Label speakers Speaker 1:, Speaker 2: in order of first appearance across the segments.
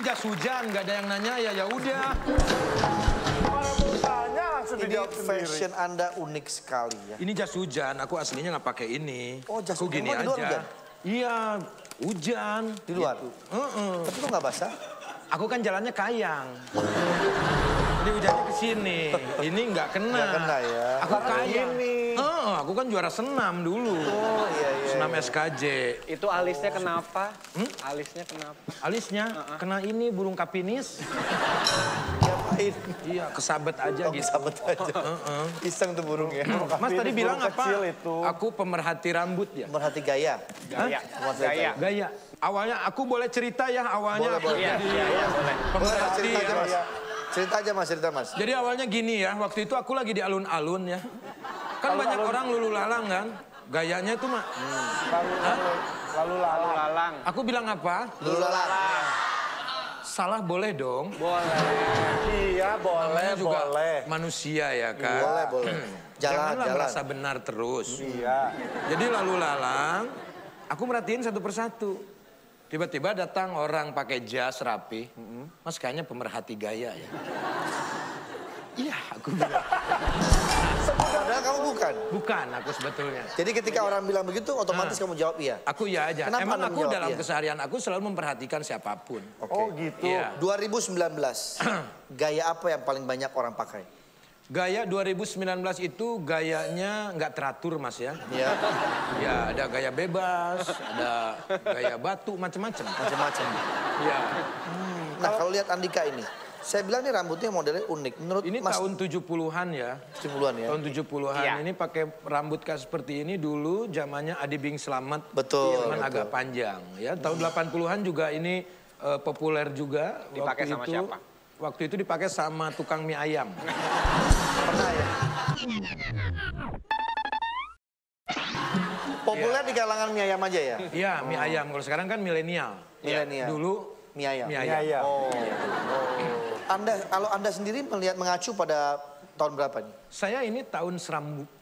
Speaker 1: jas hujan, nggak ada yang nanya ya udah.
Speaker 2: Kalau mau tanya langsung dijawab sendiri.
Speaker 3: Fashion Anda unik sekali ya.
Speaker 1: Ini jas hujan, aku aslinya nggak pakai ini.
Speaker 3: Oh, jas
Speaker 1: aku
Speaker 3: hujan.
Speaker 1: gini
Speaker 3: Emang di luar
Speaker 1: aja.
Speaker 3: hujan?
Speaker 1: Iya, hujan.
Speaker 3: Di luar?
Speaker 1: Gitu.
Speaker 3: Tapi kok nggak basah?
Speaker 1: Aku kan jalannya kayang. Jadi hujannya ke sini. Ini nggak kena.
Speaker 3: Nggak kena ya.
Speaker 1: Aku kayang.
Speaker 2: Ini.
Speaker 1: Aku kan juara senam dulu.
Speaker 3: Oh iya.
Speaker 1: Senam SKJ.
Speaker 4: Itu alisnya kenapa? Alisnya kenapa?
Speaker 1: Alisnya kena ini burung kapinis.
Speaker 3: Diapain?
Speaker 1: Iya, kesabet aja gitu.
Speaker 3: Kesabet aja. Iseng tuh burungnya.
Speaker 1: Mas tadi bilang apa?
Speaker 2: Kecil itu.
Speaker 1: Aku pemerhati rambut ya.
Speaker 3: Merhati gaya.
Speaker 4: Gaya.
Speaker 3: Gaya.
Speaker 1: Gaya. Awalnya aku boleh cerita ya, awalnya aku
Speaker 4: Iya,
Speaker 1: jadi
Speaker 4: boleh.
Speaker 1: pemerhati
Speaker 3: Cerita aja
Speaker 1: ya.
Speaker 3: mas. Cerita aja mas, cerita mas.
Speaker 1: Jadi awalnya gini ya, waktu itu aku lagi di alun-alun ya. Kan banyak orang lulu lalang kan. Gayanya itu mah.
Speaker 2: Lalu
Speaker 4: Lalang.
Speaker 1: Aku bilang apa?
Speaker 3: Lulu lalang.
Speaker 1: Salah boleh dong.
Speaker 4: Boleh.
Speaker 2: Iya boleh,
Speaker 1: Namanya juga
Speaker 2: boleh.
Speaker 1: manusia ya kan.
Speaker 3: Boleh, boleh.
Speaker 1: Janganlah
Speaker 3: Jalan.
Speaker 1: merasa benar terus.
Speaker 2: Iya.
Speaker 1: Jadi lalu lalang, aku merhatiin satu persatu. Tiba-tiba datang orang pakai jas rapi. Mas kayaknya pemerhati gaya ya. Iya, aku bilang.
Speaker 3: Padahal kamu bukan.
Speaker 1: Bukan aku sebetulnya.
Speaker 3: Jadi ketika orang bilang begitu, otomatis kamu jawab iya.
Speaker 1: Aku iya aja.
Speaker 3: Kenapa
Speaker 1: Emang
Speaker 3: Anda
Speaker 1: aku
Speaker 3: menjawab
Speaker 1: dalam
Speaker 3: iya?
Speaker 1: keseharian aku selalu memperhatikan siapapun.
Speaker 2: Oh gitu.
Speaker 1: Iya.
Speaker 3: 2019, gaya apa yang paling banyak orang pakai?
Speaker 1: Gaya 2019 itu gayanya nggak teratur mas ya.
Speaker 3: Ya,
Speaker 1: Ya ada gaya bebas, ada gaya batu, macam-macam.
Speaker 3: macam-macam.
Speaker 1: Ya.
Speaker 3: Nah kalau lihat Andika ini, saya bilang nih rambutnya modelnya unik. Menurut
Speaker 1: Ini
Speaker 3: Mas,
Speaker 1: tahun 70-an ya.
Speaker 3: 70-an ya?
Speaker 1: Tahun 70-an
Speaker 4: Iya.
Speaker 1: ini pakai rambut kayak seperti ini dulu zamannya Adi Bing Slamet.
Speaker 3: Betul,
Speaker 1: Cuman
Speaker 3: betul.
Speaker 1: agak panjang ya. Tahun 80-an juga ini populer juga.
Speaker 4: Dipakai
Speaker 1: Waktu
Speaker 4: sama
Speaker 1: itu,
Speaker 4: siapa?
Speaker 1: Waktu itu dipakai sama tukang mie ayam.
Speaker 3: Pernah ya? Populer di kalangan mie ayam aja ya?
Speaker 1: Iya, mie ayam. Kalau sekarang kan milenial.
Speaker 3: Milenial.
Speaker 1: Dulu
Speaker 3: Mie ayam.
Speaker 1: mie
Speaker 2: Iya,
Speaker 1: ayam.
Speaker 2: iya.
Speaker 3: Oh. Kalau Anda sendiri melihat mengacu pada tahun berapa nih?
Speaker 1: Saya ini tahun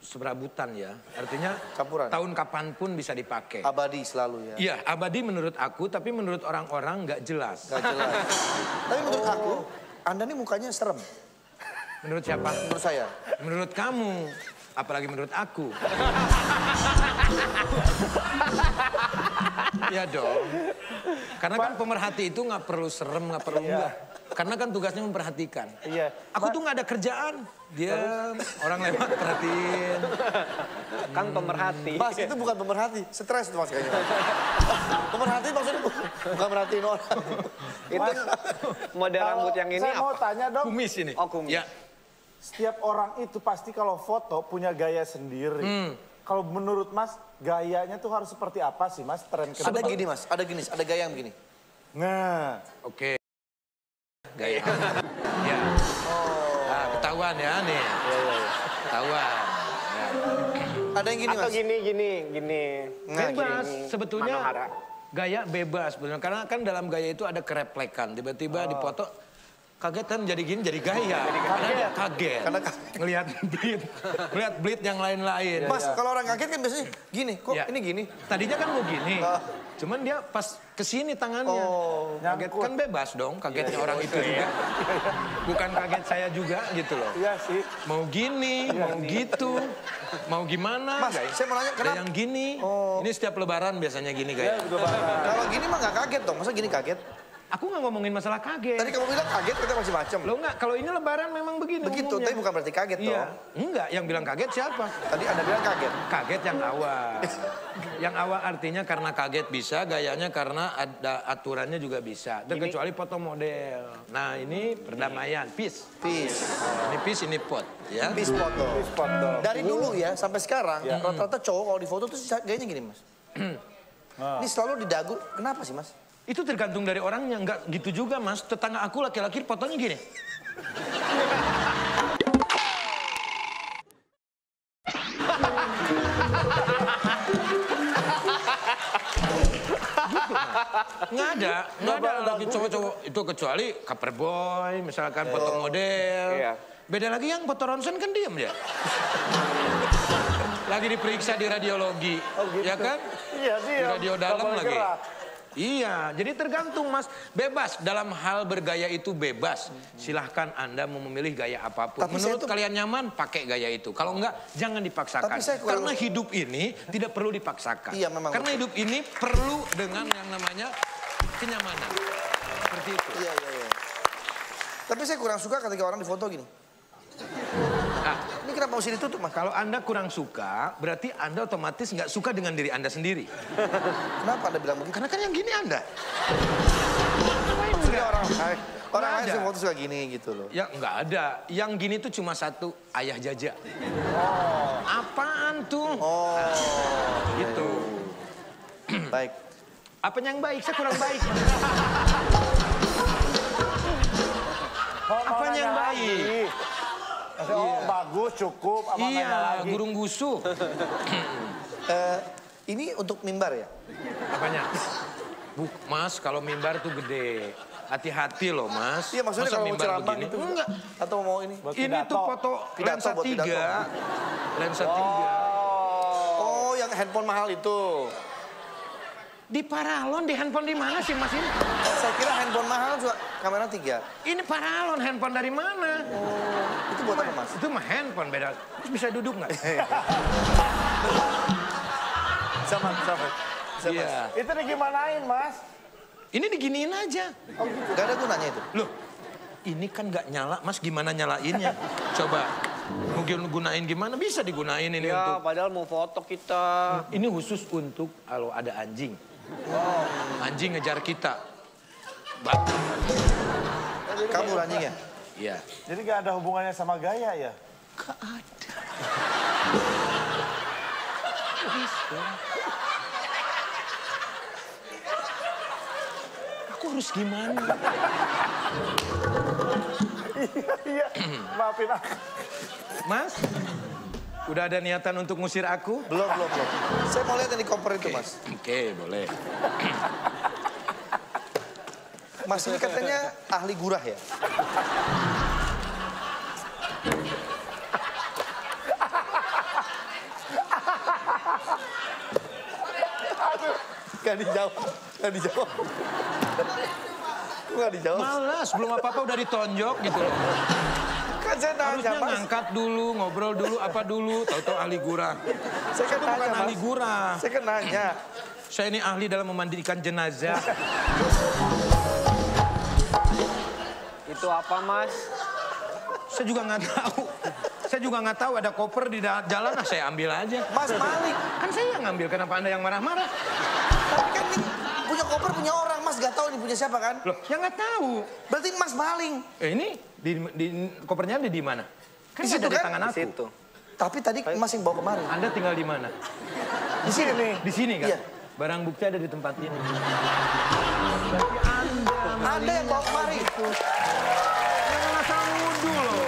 Speaker 1: serabutan ya. Artinya
Speaker 3: Campuran.
Speaker 1: tahun kapanpun bisa dipakai.
Speaker 3: Abadi selalu ya?
Speaker 1: Iya, abadi menurut aku, tapi menurut orang-orang nggak jelas.
Speaker 3: Gak jelas. Tapi menurut aku, Anda nih mukanya serem.
Speaker 1: Menurut siapa?
Speaker 3: Menurut saya.
Speaker 1: Menurut kamu, apalagi menurut aku. Ya dong. Karena kan pemerhati itu nggak perlu serem, nggak perlu enggak. Karena kan tugasnya memperhatikan.
Speaker 2: Iya.
Speaker 1: Aku tuh nggak ada kerjaan. Diam, orang lewat perhatiin.
Speaker 4: Kan pemerhati.
Speaker 3: Mas, itu bukan pemerhati. Stres tuh mas kayaknya. Pemerhati maksudnya bukan merhatiin orang.
Speaker 4: Itu model rambut yang ini
Speaker 2: Saya mau
Speaker 4: apa?
Speaker 2: tanya dong,
Speaker 1: Kumis ini.
Speaker 4: Oh, kumis.
Speaker 1: Ya.
Speaker 2: setiap orang itu pasti kalau foto punya gaya sendiri. Kalau menurut Mas, gayanya tuh harus seperti apa sih Mas? Tren ke
Speaker 3: Ada
Speaker 2: depan?
Speaker 3: gini mas, ada gini, ada gaya yang begini.
Speaker 2: Nah,
Speaker 1: Oke. Gaya. Ya. Nah, ketahuan ya nih. Ketahuan. Ya.
Speaker 3: Ada yang gini
Speaker 4: Atau
Speaker 3: mas.
Speaker 4: gini.
Speaker 3: Nah,
Speaker 1: Bebas, sebetulnya
Speaker 4: Manohara.
Speaker 1: gaya bebas sebetulnya. Karena kan dalam gaya itu ada kereplekan. Tiba-tiba dipoto, kaget kan jadi gini, jadi gaya. Karena dia kaget.
Speaker 3: Karena
Speaker 1: Ngelihat bleed yang lain-lain.
Speaker 3: Mas, kalau orang kaget kan biasanya gini, kok
Speaker 1: Ya.
Speaker 3: ini gini?
Speaker 1: Tadinya kan mau gini. Cuman dia pas kesini tangannya.
Speaker 3: Oh,
Speaker 1: Kaget kan bebas dong, kagetnya orang itu juga. Bukan kaget saya juga gitu loh.
Speaker 2: iya sih.
Speaker 1: Mau gini, mau gitu, mau gimana.
Speaker 3: Mas, saya mau nanya,
Speaker 1: Ada
Speaker 3: kenapa?
Speaker 1: yang gini. Ini setiap lebaran biasanya gini gaya.
Speaker 3: Kalau gini mah nggak kaget dong, masa gini kaget?
Speaker 1: Aku nggak ngomongin masalah kaget.
Speaker 3: Tadi kamu bilang kaget, kita masih macam.
Speaker 1: Lo nggak, kalau ini lebaran memang begini
Speaker 3: Begitu,
Speaker 1: umumnya.
Speaker 3: tapi bukan berarti kaget
Speaker 1: Iya,
Speaker 3: dong.
Speaker 1: enggak, yang bilang kaget siapa?
Speaker 3: Tadi Anda bilang kaget.
Speaker 1: Kaget yang awal. Yang awal artinya karena kaget bisa, gayanya karena ada aturannya juga bisa. Terkecuali foto model. Nah ini perdamaian, peace.
Speaker 3: Peace.
Speaker 1: Ini peace, ini pot. Ya.
Speaker 3: Peace foto.
Speaker 2: Peace foto.
Speaker 3: Dari dulu ya, sampai sekarang, rata-rata cowok kalau di foto tuh gayanya gini mas. Ini selalu di dagu, kenapa sih mas?
Speaker 1: Itu tergantung dari orangnya, enggak gitu juga mas. Tetangga aku laki-laki fotonya gini. Nggak ada lagi cowok-cowok itu kecuali cover boy, misalkan foto model.
Speaker 4: Iya.
Speaker 1: Beda lagi yang foto ronsen kan diem dia. Lagi diperiksa di radiologi, ya kan?
Speaker 2: Iya
Speaker 1: Di
Speaker 2: dia.
Speaker 1: radio dalam lagi. Iya, jadi tergantung Mas. Bebas, dalam hal bergaya itu bebas. Silahkan Anda mau memilih gaya apapun.
Speaker 3: Tapi
Speaker 1: menurut kalian nyaman, pakai gaya itu. Kalau enggak, jangan dipaksakan. Karena hidup ini tidak perlu dipaksakan.
Speaker 3: Iya, memang.
Speaker 1: Karena hidup ini perlu dengan yang namanya kenyamanan. Seperti itu.
Speaker 3: Iya. Tapi saya kurang suka ketika orang difoto gini.
Speaker 1: Nah,
Speaker 3: ini kenapa mesti ditutup, Mas?
Speaker 1: kalau Anda kurang suka, berarti Anda otomatis nggak suka dengan diri Anda sendiri.
Speaker 3: Kenapa Anda bilang begitu?
Speaker 1: Karena kan yang gini Anda.
Speaker 3: Maksudnya orang lain sih foto suka gini gitu loh.
Speaker 1: Ya nggak ada. Yang gini tuh cuma satu, ayah jaja. Apaan tuh? Gitu.
Speaker 3: Baik.
Speaker 1: Apanya yang baik? Saya kurang baik. Apanya yang baik?
Speaker 2: Oh bagus, cukup, apa nanya lagi?
Speaker 1: Gurung gusu.
Speaker 3: Ini untuk mimbar ya?
Speaker 1: Apanya? Mas, kalau mimbar tuh gede. Hati-hati loh, Mas.
Speaker 3: Iya, maksudnya
Speaker 1: masa
Speaker 3: kalau mau
Speaker 1: mimbar
Speaker 3: ceramah
Speaker 1: begini?
Speaker 3: gitu.
Speaker 1: Enggak.
Speaker 3: Atau mau ini?
Speaker 1: Ini tuh foto lensa 3. Lensa 3.
Speaker 3: Oh, yang handphone mahal itu.
Speaker 1: Di Paralon, di handphone di mana sih, Mas ini?
Speaker 3: Saya kira handphone mahal juga kamera 3.
Speaker 1: Ini Paralon, handphone dari mana?
Speaker 3: Itu buat apa, Mas?
Speaker 1: Itu mah handphone beda. Mas bisa duduk nggak?
Speaker 3: Sama.
Speaker 1: Iya.
Speaker 2: Itu digimanain, Mas?
Speaker 1: Ini diginiin aja.
Speaker 3: Gak ada gunanya itu?
Speaker 1: Loh, ini kan nggak nyala, Mas. Gimana nyalainnya? Coba, mungkin gunain gimana? Bisa digunain ini
Speaker 4: Ya,
Speaker 1: untuk...
Speaker 4: padahal mau foto kita.
Speaker 1: Ini khusus untuk kalau ada anjing. Anjing ngejar kita.
Speaker 3: Kamu anjingnya?
Speaker 1: Iya.
Speaker 2: Jadi gak ada hubungannya sama gaya ya?
Speaker 1: Gak ada. Aku harus gimana?
Speaker 2: Iya, maafin aku.
Speaker 1: Mas, udah ada niatan untuk ngusir aku?
Speaker 3: Belum. Saya mau lihat yang di koper itu, Mas.
Speaker 1: Oke, boleh.
Speaker 3: Mas ini katanya ahli gurah ya? Gak dijawab. Gak dijawab.
Speaker 1: Malas, belum apa-apa udah ditonjok gitu loh.
Speaker 3: Kan saya nanya,
Speaker 1: Harusnya
Speaker 3: Mas.
Speaker 1: ngangkat dulu, ngobrol dulu, apa dulu. Tahu-tahu ahli gurah.
Speaker 3: Saya kan
Speaker 1: Itu bukan
Speaker 3: nanya,
Speaker 1: ahli
Speaker 3: Mas.
Speaker 1: gurah.
Speaker 3: Saya kan nanya.
Speaker 1: Saya ini ahli dalam memandikan jenazah.
Speaker 4: Itu apa, Mas?
Speaker 1: Saya juga nggak tahu. Saya juga nggak tahu ada koper di jalan, saya ambil aja.
Speaker 3: Mas maling.
Speaker 1: Kan saya yang ngambil, kenapa Anda yang marah-marah?
Speaker 3: Tapi kan ini punya koper punya orang, Mas gak tahu ini punya siapa kan?
Speaker 1: Loh, ya nggak tahu.
Speaker 3: Berarti Mas maling.
Speaker 1: Ini di kopernya ada di mana? Kan
Speaker 3: Di
Speaker 1: nggak
Speaker 3: situ
Speaker 1: ada di
Speaker 3: kan?
Speaker 1: tangan
Speaker 4: Di
Speaker 1: aku.
Speaker 4: situ.
Speaker 3: Tapi tadi Mas yang bawa kemarin.
Speaker 1: Anda tinggal di mana?
Speaker 3: Di sini nih.
Speaker 1: Di sini kan?
Speaker 3: Iya.
Speaker 1: Barang bukti ada di tempat ini. Berarti
Speaker 3: Anda yang bawa kemarin.
Speaker 1: Jangan asal nuduh loh.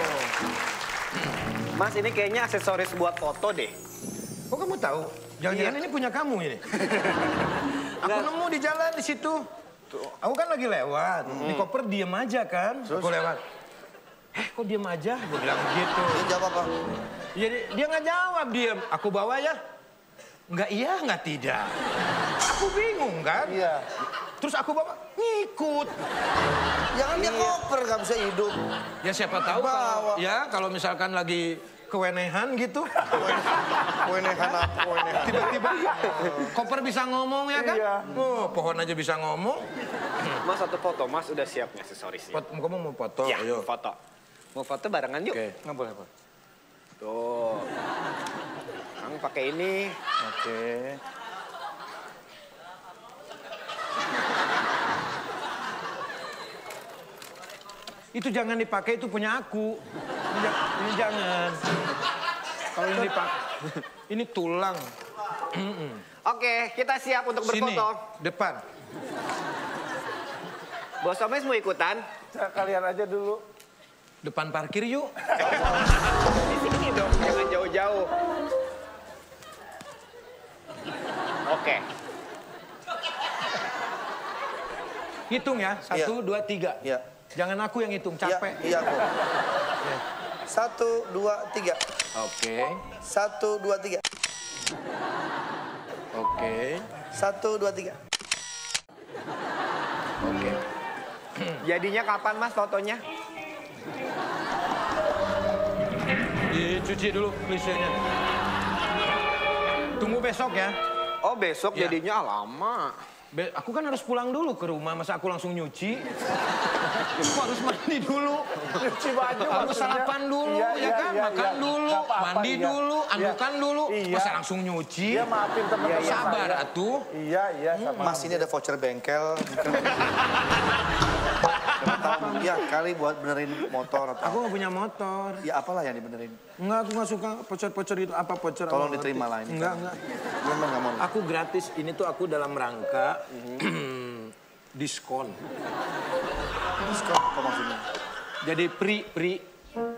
Speaker 4: Mas, ini kayaknya aksesoris buat foto deh.
Speaker 1: Kok kamu tahu? Jangan-jangan ini punya kamu ini. Aku nemu di jalan di situ. Aku kan lagi lewat. Di koper diem aja kan. Aku lewat. Kok diem aja? Gue bilang gitu.
Speaker 3: Dia jawab apa?
Speaker 1: Ya, dia nggak jawab, diem. Aku bawa ya. Nggak iya, nggak tidak. Aku bingung kan.
Speaker 2: Iya.
Speaker 1: Terus aku bawa, ngikut.
Speaker 3: Jangan dia koper gak bisa hidup.
Speaker 1: Ya siapa tahu
Speaker 3: Bawa.
Speaker 1: kalau misalkan lagi kewenehan gitu.
Speaker 3: Wenehan apa? Wenehan.
Speaker 1: Tiba-tiba koper bisa ngomong ya kan?
Speaker 2: Iya.
Speaker 1: Oh, pohon aja bisa ngomong.
Speaker 4: Mas, satu foto. Mas udah siap nih aksesorisnya.
Speaker 1: Kamu mau foto?
Speaker 4: Ya,
Speaker 1: Ayo.
Speaker 4: foto. Mau foto barengan yuk.
Speaker 1: Oke.
Speaker 3: Nggak boleh, Pak.
Speaker 4: Tuh. Kamu pakai ini.
Speaker 2: Oke.
Speaker 1: Itu jangan dipakai, itu punya aku. Ini jangan. Kalau ini dipakai, ini tulang.
Speaker 4: Oke, kita siap untuk
Speaker 1: Sini,
Speaker 4: berfoto.
Speaker 1: depan.
Speaker 4: Bos Omes mau ikutan?
Speaker 2: Kalian aja dulu.
Speaker 1: Depan parkir yuk.
Speaker 4: Di sini dong, jangan jauh-jauh. Oke.
Speaker 1: Hitung ya, 1, 2, 3.
Speaker 3: Iya.
Speaker 1: Jangan aku yang hitung, capek.
Speaker 3: Iya, aku. 1, 2, 3.
Speaker 1: Oke,
Speaker 3: 1, 2, 3.
Speaker 1: oke.
Speaker 3: 1, 2, 3.
Speaker 1: Oke.
Speaker 4: Jadinya kapan Mas fotonya?
Speaker 1: Dicuci dulu klisenya. Tunggu besok ya.
Speaker 4: Oh besok
Speaker 1: Ya.
Speaker 4: jadinya lama.
Speaker 1: Aku kan harus pulang dulu ke rumah, masa aku langsung nyuci? Aku harus mandi dulu.
Speaker 2: Nyuci baju
Speaker 1: Harus
Speaker 2: maksudnya.
Speaker 1: sarapan dulu,
Speaker 2: Iya,
Speaker 1: ya
Speaker 2: iya,
Speaker 1: kan?
Speaker 2: iya,
Speaker 1: Makan
Speaker 2: iya.
Speaker 1: dulu,
Speaker 2: Nggak apa-apa,
Speaker 1: mandi
Speaker 2: iya.
Speaker 1: dulu,
Speaker 2: Iya.
Speaker 1: andukan dulu.
Speaker 2: Iya.
Speaker 1: Masa langsung nyuci?
Speaker 2: Iya, maafin teman-teman
Speaker 1: Sabar
Speaker 2: saya.
Speaker 1: atuh.
Speaker 2: Iya, iya, sama.
Speaker 3: Mas ini ada voucher bengkel. Ya kali buat benerin motor atau
Speaker 1: Aku nggak punya motor.
Speaker 3: ya apalah yang dibenerin.
Speaker 1: Enggak, aku nggak suka voucher-voucher itu. Apa voucher?
Speaker 3: Tolong
Speaker 1: Aku nggak
Speaker 3: diterima
Speaker 1: ngerti.
Speaker 3: lah ini.
Speaker 1: Enggak, enggak.
Speaker 3: Memang nggak mau.
Speaker 1: Aku gratis. Ini tuh aku dalam rangka diskon.
Speaker 3: Diskon apa maksudnya?
Speaker 1: Jadi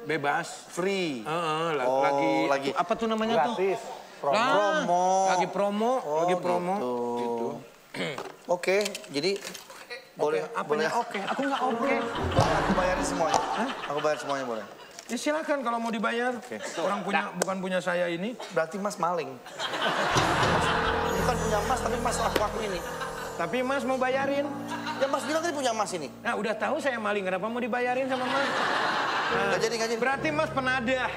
Speaker 1: bebas.
Speaker 3: Free. Oh,
Speaker 1: lagi
Speaker 3: lagi.
Speaker 1: apa tuh namanya
Speaker 2: Gratis.
Speaker 1: tuh? Lah,
Speaker 3: Promo.
Speaker 1: Lagi promo, lagi promo.
Speaker 3: Gitu. Oke, jadi boleh.
Speaker 1: Apanya
Speaker 3: boleh.
Speaker 1: oke? Aku nggak oke.
Speaker 3: Aku bayarin semuanya. Aku bayar semuanya boleh.
Speaker 1: Ya silakan kalau mau dibayar. Orang bukan punya saya ini.
Speaker 3: Berarti Mas maling. Bukan punya Mas tapi Mas aku ini.
Speaker 1: Tapi Mas mau bayarin.
Speaker 3: Ya Mas bilang tadi punya Mas ini.
Speaker 1: Nah udah tahu saya maling, kenapa mau dibayarin sama Mas? Nah,
Speaker 3: Nggak jadi.
Speaker 1: berarti Mas penadah.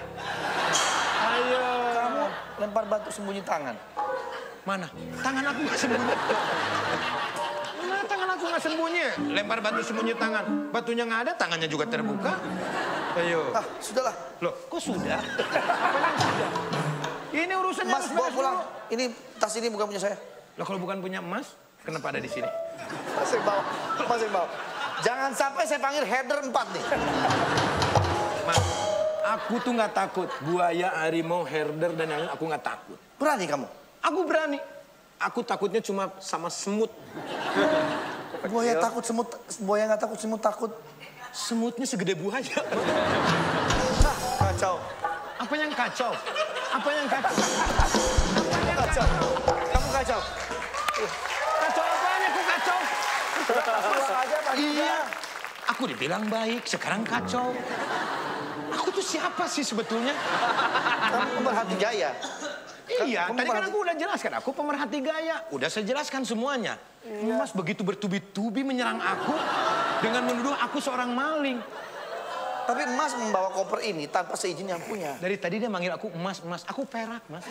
Speaker 1: Ayo.
Speaker 3: Kamu lempar batu sembunyi tangan.
Speaker 1: Mana? Tangan aku nggak sembunyi. Mana tangan aku nggak sembunyi? Lempar batu sembunyi tangan. Batunya nggak ada, tangannya juga terbuka. Ayo.
Speaker 3: Ah, sudahlah.
Speaker 1: Loh, kok sudah? Apanya sudah? Ini urusannya
Speaker 3: Mas
Speaker 1: harus
Speaker 3: bawa
Speaker 1: beres
Speaker 3: pulang.
Speaker 1: dulu.
Speaker 3: Ini tas ini bukan punya saya.
Speaker 1: Loh, kalau bukan punya Mas, kenapa ada di sini?
Speaker 3: Masih bawa. Masih bawa. Jangan sampai saya panggil header 4 nih.
Speaker 1: Mas, aku tuh nggak takut. Buaya, harimau, herder, dan yang lain aku nggak takut.
Speaker 3: Berani kamu?
Speaker 1: Aku berani. Aku takutnya cuma sama semut.
Speaker 3: Buaya takut semut, buaya nggak takut semut takut.
Speaker 1: Semutnya segede buaya.
Speaker 3: Kacau.
Speaker 1: Apa yang kacau? Apa yang kacau?
Speaker 3: Kacau. Kamu kacau.
Speaker 1: Kacau apanya? Aku kacau.
Speaker 2: Pulang aja Pak.
Speaker 1: Iya. Aku dibilang baik, sekarang kacau. Aku tuh siapa sih sebetulnya?
Speaker 3: Kamu pemerhati gaya.
Speaker 1: Iya,
Speaker 3: Kamu
Speaker 1: tadi kan
Speaker 3: pemerhati-
Speaker 1: aku udah jelaskan. Aku pemerhati gaya. Udah saya jelaskan semuanya. Mas begitu bertubi-tubi menyerang aku dengan menuduh aku seorang maling.
Speaker 3: Tapi Mas membawa koper ini tanpa seizin yang punya.
Speaker 1: Dari tadi dia manggil aku emas, emas. Aku perak, Mas.